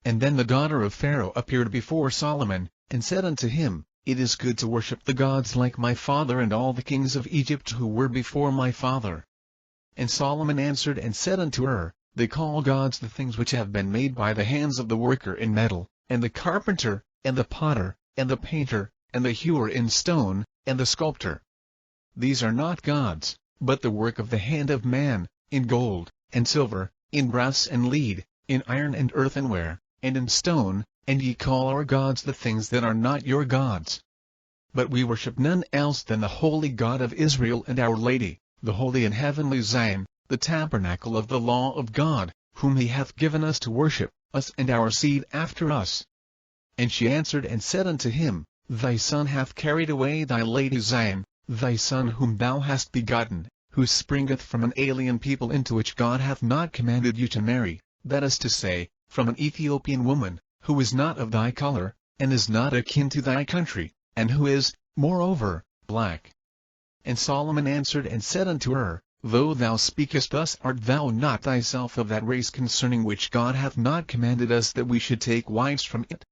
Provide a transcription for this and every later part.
And then the daughter of Pharaoh appeared before Solomon, and said unto him, It is good to worship the gods like my father and all the kings of Egypt who were before my father. And Solomon answered and said unto her, They call gods the things which have been made by the hands of the worker in metal, and the carpenter, and the potter, and the painter, and the hewer in stone, and the sculptor. These are not gods, but the work of the hand of man, in gold, and silver, in brass and lead, in iron and earthenware, and in stone, and ye call our gods the things that are not your gods. But we worship none else than the holy God of Israel and Our Lady, the holy and heavenly Zion, the tabernacle of the law of God, whom he hath given us to worship, us and our seed after us. And she answered and said unto him, Thy son hath carried away thy lady Zion, thy son whom thou hast begotten, who springeth from an alien people into which God hath not commanded you to marry, that is to say, from an Ethiopian woman, who is not of thy color, and is not akin to thy country, and who is, moreover, black. And Solomon answered and said unto her, Though thou speakest thus, art thou not thyself of that race concerning which God hath not commanded us that we should take wives from it?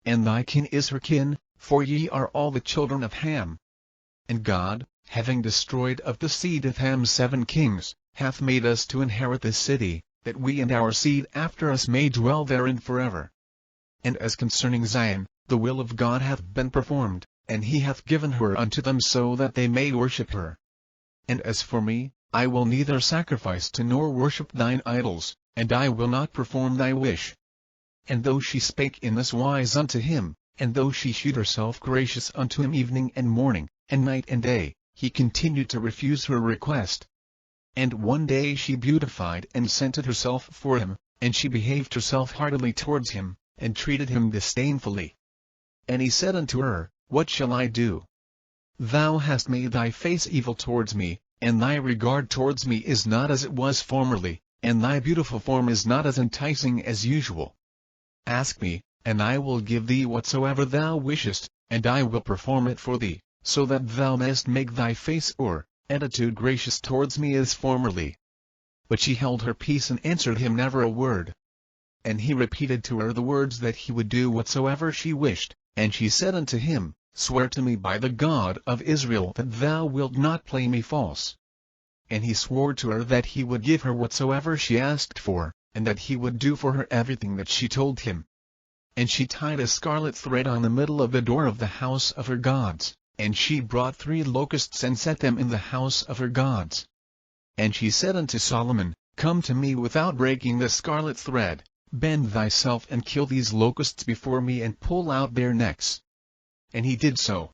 And thy kin is her kin, for ye are all the children of Ham. And God, having destroyed of the seed of Ham 7 kings, hath made us to inherit this city, that we and our seed after us may dwell therein forever. And as concerning Zion, the will of God hath been performed, and he hath given her unto them so that they may worship her. And as for me, I will neither sacrifice to nor worship thine idols, and I will not perform thy wish. And though she spake in this wise unto him, and though she shewed herself gracious unto him evening and morning, and night and day, he continued to refuse her request. And one day she beautified and scented herself for him, and she behaved herself hardily towards him, and treated him disdainfully. And he said unto her, What shall I do? Thou hast made thy face evil towards me, and thy regard towards me is not as it was formerly, and thy beautiful form is not as enticing as usual. Ask me, and I will give thee whatsoever thou wishest, and I will perform it for thee, so that thou mayest make thy face or attitude gracious towards me as formerly. But she held her peace and answered him never a word. And he repeated to her the words that he would do whatsoever she wished, and she said unto him, Swear to me by the God of Israel that thou wilt not play me false. And he swore to her that he would give her whatsoever she asked for, and that he would do for her everything that she told him. And she tied a scarlet thread on the middle of the door of the house of her gods, and she brought 3 locusts and set them in the house of her gods. And she said unto Solomon, Come to me without breaking the scarlet thread, bend thyself and kill these locusts before me and pull out their necks. And he did so.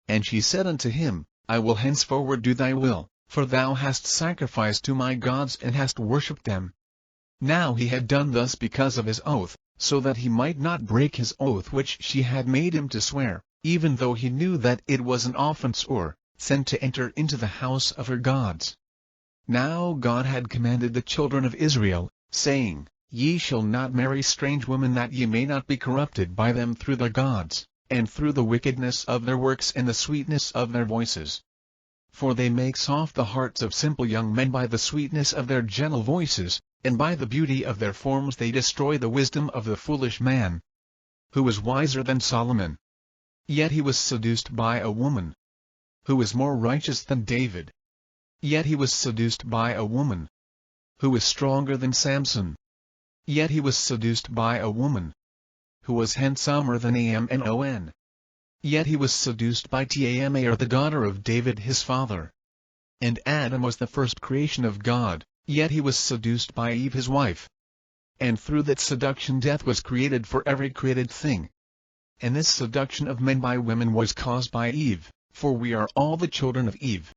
And she said unto him, I will henceforward do thy will, for thou hast sacrificed to my gods and hast worshipped them. Now he had done thus because of his oath, so that he might not break his oath which she had made him to swear, even though he knew that it was an offense or sin to enter into the house of her gods. Now God had commanded the children of Israel, saying, Ye shall not marry strange women that ye may not be corrupted by them through their gods, and through the wickedness of their works and the sweetness of their voices. For they make soft the hearts of simple young men by the sweetness of their gentle voices, and by the beauty of their forms they destroy the wisdom of the foolish man. Who was wiser than Solomon? Yet he was seduced by a woman. Who was more righteous than David? Yet he was seduced by a woman. Who was stronger than Samson? Yet he was seduced by a woman. Who was handsomer than Amnon? Yet he was seduced by Tamar the daughter of David his father. And Adam was the first creation of God, yet he was seduced by Eve his wife. And through that seduction death was created for every created thing. And this seduction of men by women was caused by Eve, for we are all the children of Eve.